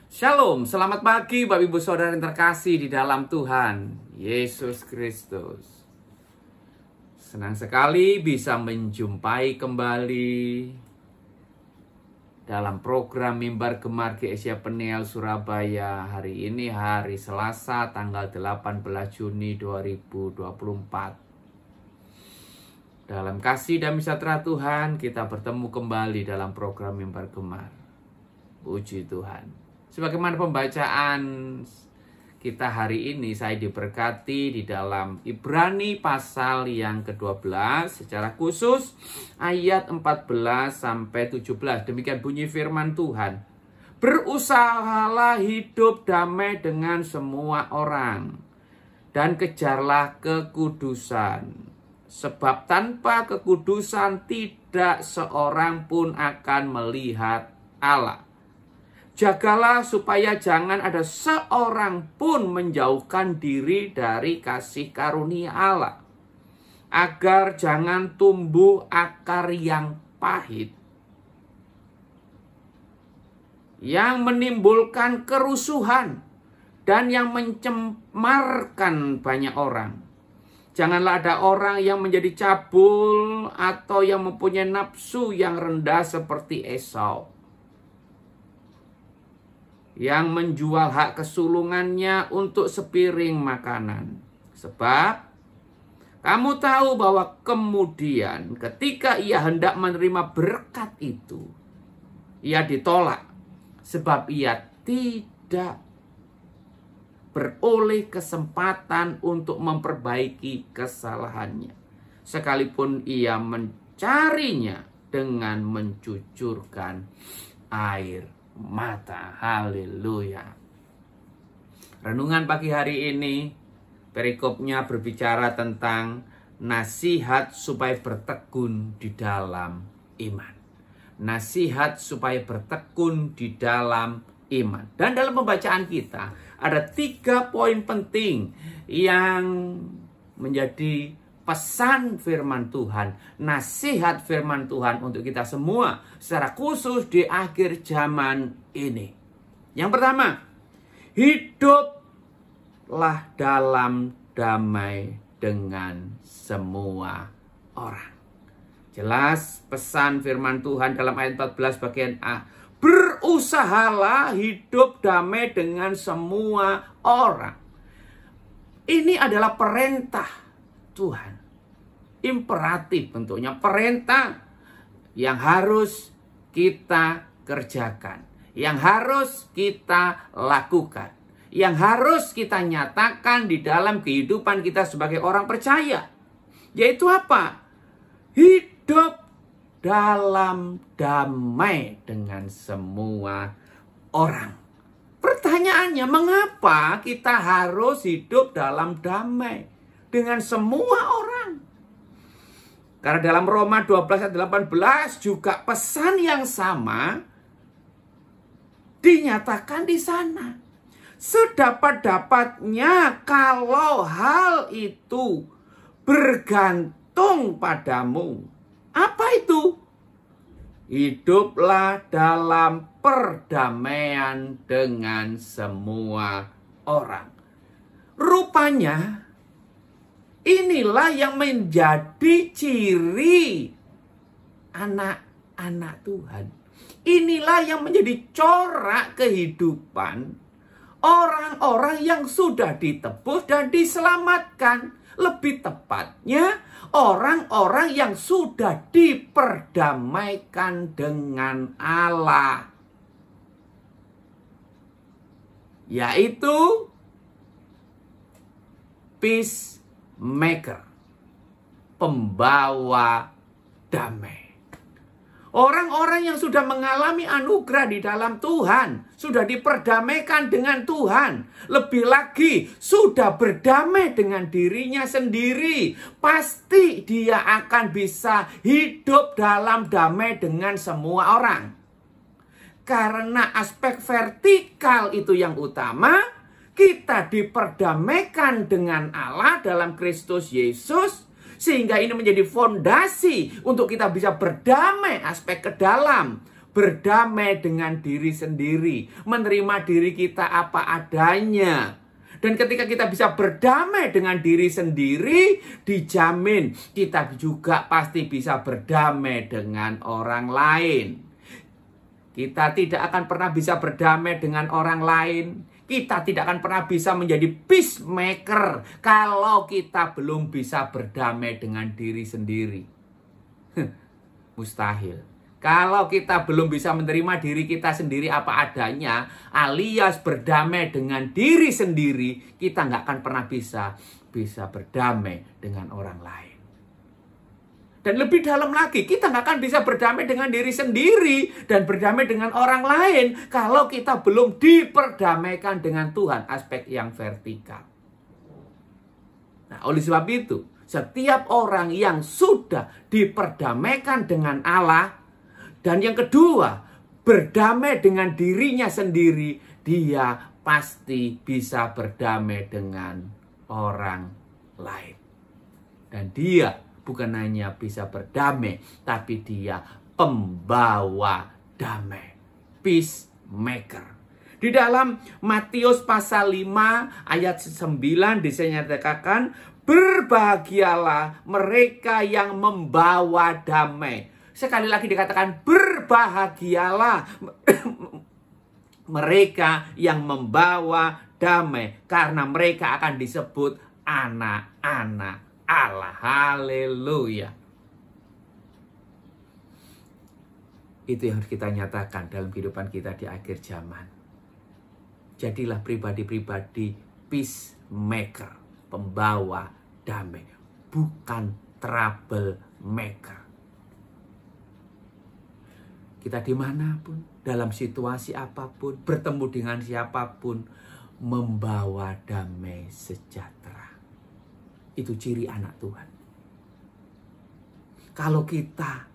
Shalom, selamat pagi Bapak Ibu Saudara yang terkasih di dalam Tuhan Yesus Kristus. Senang sekali bisa menjumpai kembali dalam program Mimbar Gemar GSI Peniel Surabaya. Hari ini hari Selasa tanggal 18 Juni 2024. Dalam kasih dan sejahtera Tuhan kita bertemu kembali dalam program Mimbar Gemar. Puji Tuhan. Sebagaimana pembacaan kita hari ini, saya diberkati di dalam Ibrani pasal yang ke-12 secara khusus ayat 14 sampai 17. Demikian bunyi firman Tuhan. Berusahalah hidup damai dengan semua orang dan kejarlah kekudusan. Sebab tanpa kekudusan tidak seorang pun akan melihat Allah. Jagalah supaya jangan ada seorang pun menjauhkan diri dari kasih karunia Allah. Agar jangan tumbuh akar yang pahit, yang menimbulkan kerusuhan dan yang mencemarkan banyak orang. Janganlah ada orang yang menjadi cabul atau yang mempunyai nafsu yang rendah seperti Esau, yang menjual hak kesulungannya untuk sepiring makanan. Sebab kamu tahu bahwa kemudian ketika ia hendak menerima berkat itu, ia ditolak. Sebab ia tidak beroleh kesempatan untuk memperbaiki kesalahannya. Sekalipun ia mencarinya dengan mencucurkan air mata. Haleluya. Renungan pagi hari ini perikopnya berbicara tentang nasihat supaya bertekun di dalam iman. Nasihat supaya bertekun di dalam iman. Dan dalam pembacaan kita ada 3 poin penting yang menjadi pesan firman Tuhan, nasihat firman Tuhan untuk kita semua, secara khusus di akhir zaman ini. Yang pertama, hiduplah dalam damai dengan semua orang. Jelas pesan firman Tuhan dalam ayat 14 bagian A. Berusahalah hidup damai dengan semua orang. Ini adalah perintah Tuhan. Imperatif bentuknya, perintah yang harus kita kerjakan, yang harus kita lakukan, yang harus kita nyatakan di dalam kehidupan kita sebagai orang percaya. Yaitu apa? Hidup dalam damai dengan semua orang. Pertanyaannya, mengapa kita harus hidup dalam damai dengan semua orang? Karena dalam Roma 12 ayat 18 juga pesan yang sama dinyatakan di sana. Sedapat-dapatnya kalau hal itu bergantung padamu. Apa itu? Hiduplah dalam perdamaian dengan semua orang. Rupanya inilah yang menjadi ciri anak-anak Tuhan. Inilah yang menjadi corak kehidupan orang-orang yang sudah ditebus dan diselamatkan. Lebih tepatnya, orang-orang yang sudah diperdamaikan dengan Allah. Yaitu peacemaker, pembawa damai. Orang-orang yang sudah mengalami anugerah di dalam Tuhan, sudah diperdamaikan dengan Tuhan, lebih lagi sudah berdamai dengan dirinya sendiri, pasti dia akan bisa hidup dalam damai dengan semua orang. Karena aspek vertikal itu yang utama, kita diperdamaikan dengan Allah dalam Kristus Yesus, sehingga ini menjadi fondasi untuk kita bisa berdamai aspek ke dalam, berdamai dengan diri sendiri, menerima diri kita apa adanya. Dan ketika kita bisa berdamai dengan diri sendiri, dijamin kita juga pasti bisa berdamai dengan orang lain. Kita tidak akan pernah bisa berdamai dengan orang lain. Kita tidak akan pernah bisa menjadi peacemaker kalau kita belum bisa berdamai dengan diri sendiri. Mustahil. Kalau kita belum bisa menerima diri kita sendiri apa adanya, alias berdamai dengan diri sendiri, kita nggak akan pernah bisa berdamai dengan orang lain. Dan lebih dalam lagi, kita nggak akan bisa berdamai dengan diri sendiri dan berdamai dengan orang lain kalau kita belum diperdamaikan dengan Tuhan, aspek yang vertikal. Nah, oleh sebab itu, setiap orang yang sudah diperdamaikan dengan Allah, dan yang kedua, berdamai dengan dirinya sendiri, dia pasti bisa berdamai dengan orang lain. Dan dia bukan hanya bisa berdamai, tapi dia pembawa damai. Peacemaker. Di dalam Matius pasal 5 ayat 9 dinyatakan, berbahagialah mereka yang membawa damai. Sekali lagi dikatakan, berbahagialah mereka yang membawa damai, karena mereka akan disebut anak-anak Allah. Haleluya. Itu yang harus kita nyatakan dalam kehidupan kita di akhir zaman. Jadilah pribadi-pribadi peacemaker, pembawa damai, bukan troublemaker. Kita dimanapun, dalam situasi apapun, bertemu dengan siapapun, membawa damai sejahtera. Itu ciri anak Tuhan. Kalau kita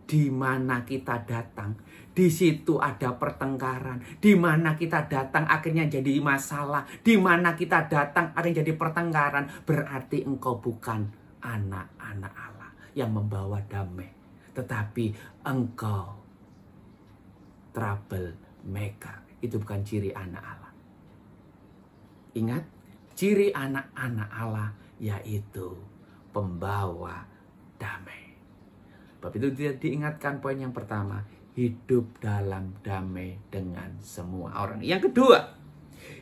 di mana kita datang, di situ ada pertengkaran, di mana kita datang akhirnya jadi masalah, di mana kita datang akhirnya jadi pertengkaran, berarti engkau bukan anak-anak Allah yang membawa damai, tetapi engkau troublemaker. Itu bukan ciri anak Allah. Ingat, ciri anak-anak Allah yaitu pembawa damai. Sebab itu diingatkan poin yang pertama, hidup dalam damai dengan semua orang. Yang kedua,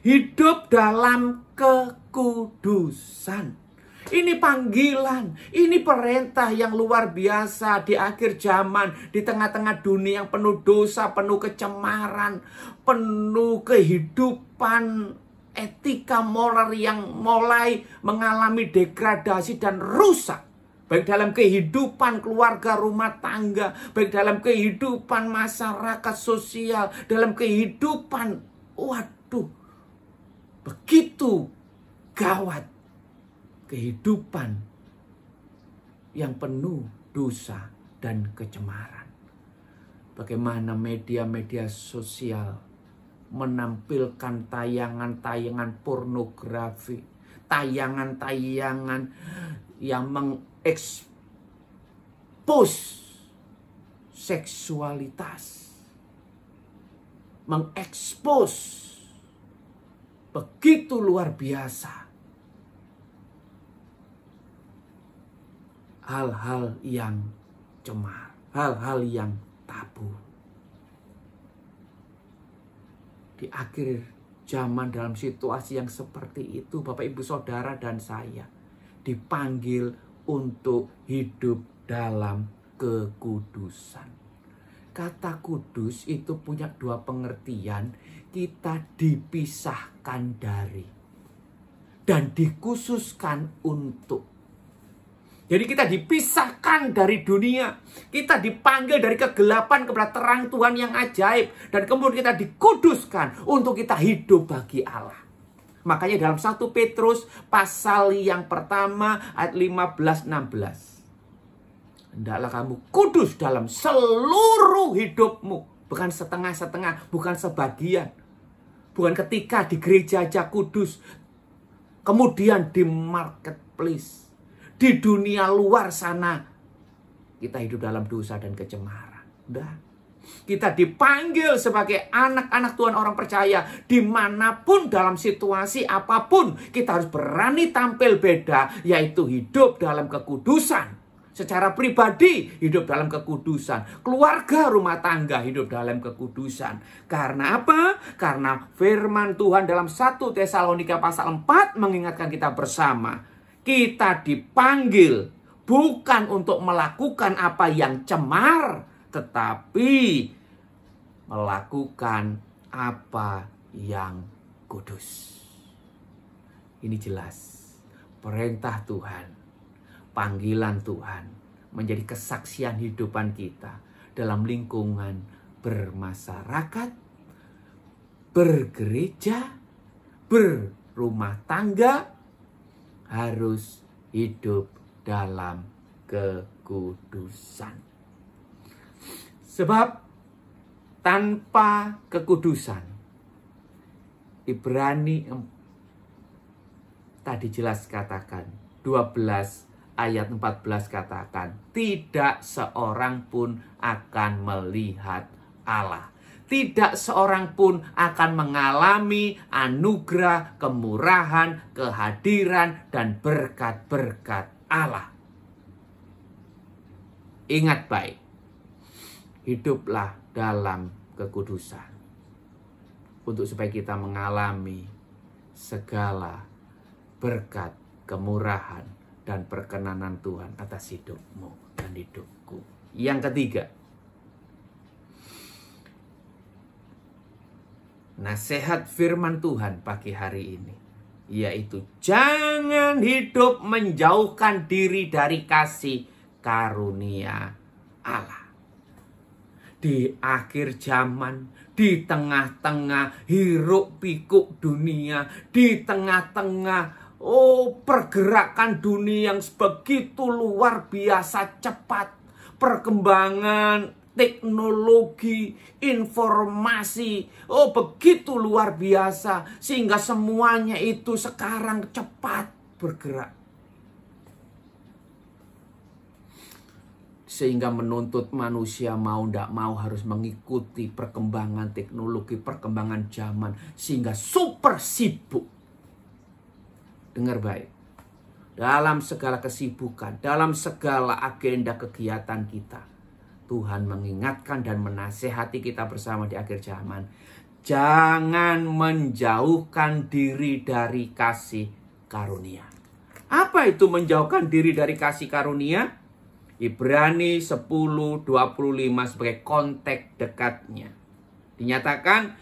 hidup dalam kekudusan. Ini panggilan, ini perintah yang luar biasa di akhir zaman, di tengah-tengah dunia yang penuh dosa, penuh kecemaran, penuh kehidupan etika moral yang mulai mengalami degradasi dan rusak. Baik dalam kehidupan keluarga rumah tangga, baik dalam kehidupan masyarakat sosial, dalam kehidupan, begitu gawat kehidupan yang penuh dosa dan kecemaran. Bagaimana media-media sosial menampilkan tayangan-tayangan pornografi, tayangan-tayangan yang mengekspos seksualitas, mengekspos begitu luar biasa hal-hal yang cemar, hal-hal yang tabu. Di akhir zaman dalam situasi yang seperti itu, Bapak Ibu Saudara dan saya dipanggil untuk hidup dalam kekudusan. Kata kudus itu punya dua pengertian. Kita dipisahkan dari dan dikhususkan untuk. Jadi kita dipisahkan dari dunia. Kita dipanggil dari kegelapan kepada terang Tuhan yang ajaib. Dan kemudian kita dikuduskan untuk kita hidup bagi Allah. Makanya dalam 1 Petrus pasal yang pertama ayat 15-16. Hendaklah kamu kudus dalam seluruh hidupmu. Bukan setengah-setengah, bukan sebagian. Bukan ketika di gereja aja kudus. Kemudian di marketplace. Di dunia luar sana kita hidup dalam dosa dan kecemaran. Udah. Kita dipanggil sebagai anak-anak Tuhan, orang percaya. Dimanapun, dalam situasi apapun, kita harus berani tampil beda, yaitu hidup dalam kekudusan. Secara pribadi, hidup dalam kekudusan. Keluarga, rumah tangga, hidup dalam kekudusan. Karena apa? Karena firman Tuhan dalam 1 Tesalonika pasal 4 mengingatkan kita bersama. Kita dipanggil bukan untuk melakukan apa yang cemar, tetapi melakukan apa yang kudus. Ini jelas perintah Tuhan, panggilan Tuhan menjadi kesaksian hidupan kita dalam lingkungan bermasyarakat, bergereja, berumah tangga, harus hidup dalam kekudusan. Sebab tanpa kekudusan, Ibrani tadi jelas katakan, 12 ayat 14 katakan, tidak seorang pun akan melihat Allah. Tidak seorang pun akan mengalami anugerah, kemurahan, kehadiran, dan berkat-berkat Allah. Ingat baik. Hiduplah dalam kekudusan. Untuk supaya kita mengalami segala berkat, kemurahan, dan perkenanan Tuhan atas hidupmu dan hidupku. Yang ketiga, nasihat firman Tuhan pagi hari ini, yaitu jangan hidup menjauhkan diri dari kasih karunia Allah. Di akhir zaman, di tengah-tengah hiruk pikuk dunia, di tengah-tengah pergerakan dunia yang begitu luar biasa cepat, perkembangan teknologi, informasi, begitu luar biasa, sehingga semuanya itu sekarang cepat bergerak. Sehingga menuntut manusia mau tidak mau harus mengikuti perkembangan teknologi, perkembangan zaman. Sehingga super sibuk. Dengar baik. Dalam segala kesibukan, dalam segala agenda kegiatan kita, Tuhan mengingatkan dan menasehati kita bersama di akhir zaman. Jangan menjauhkan diri dari kasih karunia. Apa itu menjauhkan diri dari kasih karunia? Ibrani 10:25 sebagai konteks dekatnya. Dinyatakan,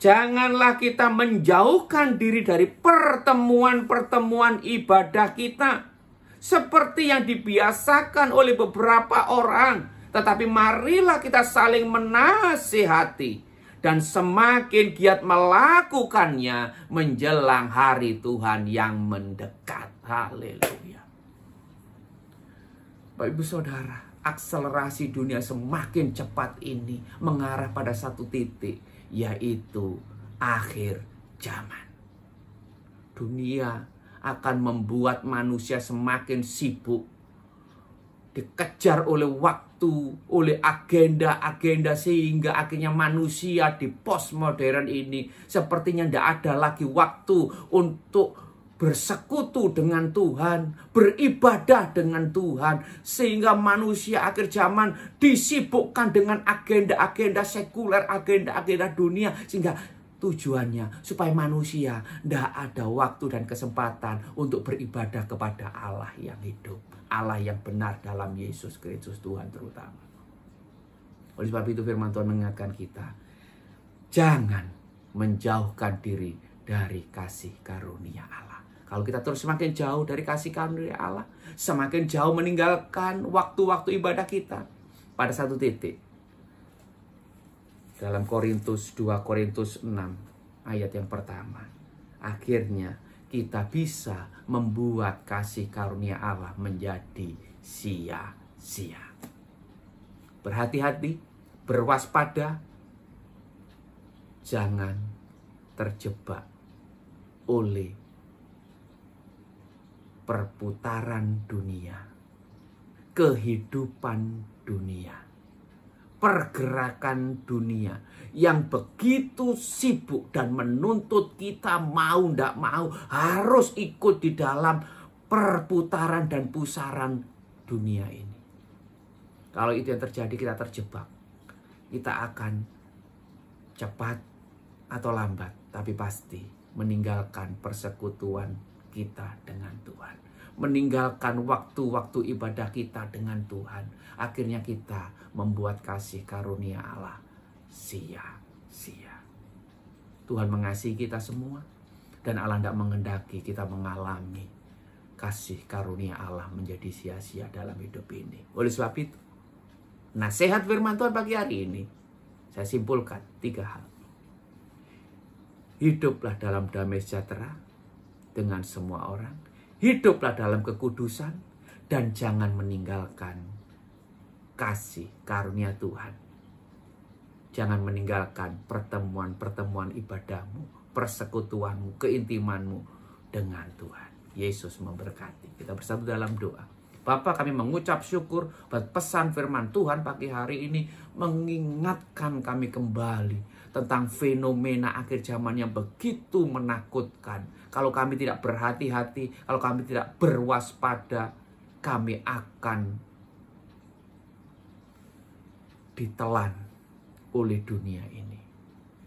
janganlah kita menjauhkan diri dari pertemuan-pertemuan ibadah kita, seperti yang dibiasakan oleh beberapa orang. Tetapi marilah kita saling menasihati, dan semakin giat melakukannya menjelang hari Tuhan yang mendekat. Haleluya. Bapak Ibu Saudara, akselerasi dunia semakin cepat ini mengarah pada satu titik, yaitu akhir zaman. Dunia akan membuat manusia semakin sibuk, dikejar oleh waktu, oleh agenda-agenda, sehingga akhirnya manusia di postmodern ini sepertinya tidak ada lagi waktu untuk bersekutu dengan Tuhan, beribadah dengan Tuhan, sehingga manusia akhir zaman disibukkan dengan agenda-agenda sekuler, agenda-agenda dunia, sehingga tujuannya supaya manusia tidak ada waktu dan kesempatan untuk beribadah kepada Allah yang hidup, Allah yang benar dalam Yesus Kristus Tuhan terutama. Oleh sebab itu firman Tuhan mengingatkan kita, jangan menjauhkan diri dari kasih karunia Allah. Kalau kita terus semakin jauh dari kasih karunia Allah, semakin jauh meninggalkan waktu-waktu ibadah kita, pada satu titik, dalam 2 Korintus 6 ayat yang pertama, akhirnya kita bisa membuat kasih karunia Allah menjadi sia-sia. Berhati-hati, berwaspada, jangan terjebak oleh perputaran dunia. kehidupan dunia. Pergerakan dunia yang begitu sibuk dan menuntut kita mau ndak mau harus ikut di dalam perputaran dan pusaran dunia ini. Kalau itu yang terjadi, kita terjebak. Kita akan cepat atau lambat, tapi pasti meninggalkan persekutuan kita dengan Tuhan. Meninggalkan waktu-waktu ibadah kita dengan Tuhan. Akhirnya kita membuat kasih karunia Allah sia-sia. Tuhan mengasihi kita semua. Dan Allah tidak mengendaki kita mengalami kasih karunia Allah menjadi sia-sia dalam hidup ini. Oleh sebab itu, nasihat firman Tuhan pagi hari ini, saya simpulkan 3 hal. Hiduplah dalam damai sejahtera dengan semua orang. Hiduplah dalam kekudusan. Dan jangan meninggalkan kasih karunia Tuhan. Jangan meninggalkan pertemuan-pertemuan ibadahmu, persekutuanmu, keintimanmu dengan Tuhan. Yesus memberkati. Kita bersatu dalam doa. Bapa, kami mengucap syukur buat pesan firman Tuhan pagi hari ini mengingatkan kami kembali tentang fenomena akhir zaman yang begitu menakutkan. Kalau kami tidak berhati-hati, kalau kami tidak berwaspada, kami akan ditelan oleh dunia ini.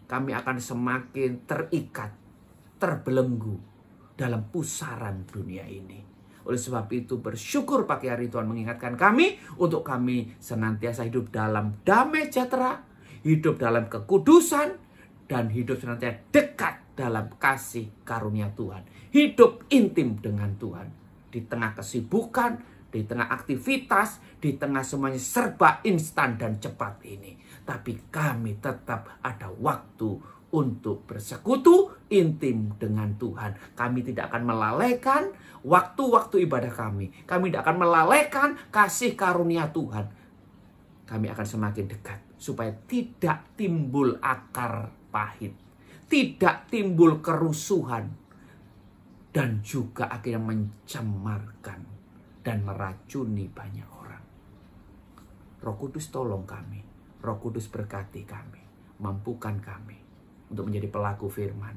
Kami akan semakin terikat, terbelenggu dalam pusaran dunia ini. Oleh sebab itu bersyukur pagi hari Tuhan mengingatkan kami untuk kami senantiasa hidup dalam damai sejahtera, hidup dalam kekudusan, dan hidup senantiasa dekat dalam kasih karunia Tuhan. Hidup intim dengan Tuhan. Di tengah kesibukan, di tengah aktivitas, di tengah semuanya serba instan dan cepat ini. Tapi kami tetap ada waktu untuk bersekutu intim dengan Tuhan. Kami tidak akan melalaikan waktu-waktu ibadah kami. Kami tidak akan melalaikan kasih karunia Tuhan. Kami akan semakin dekat supaya tidak timbul akar pahit, tidak timbul kerusuhan, dan juga akhirnya mencemarkan dan meracuni banyak orang. Roh Kudus tolong kami, Roh Kudus berkati kami, mampukan kami untuk menjadi pelaku firman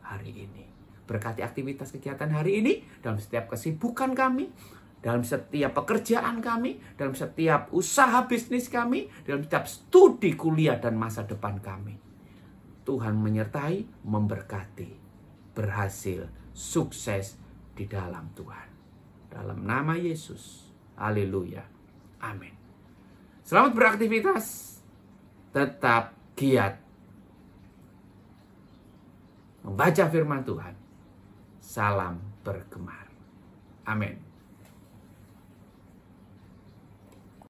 hari ini. Berkati aktivitas kegiatan hari ini, dalam setiap kesibukan kami, dalam setiap pekerjaan kami, dalam setiap usaha bisnis kami, dalam setiap studi kuliah dan masa depan kami. Tuhan menyertai, memberkati, berhasil, sukses di dalam Tuhan. Dalam nama Yesus. Haleluya. Amin. Selamat beraktivitas. Tetap giat membaca firman Tuhan. Salam bergemar. Amin.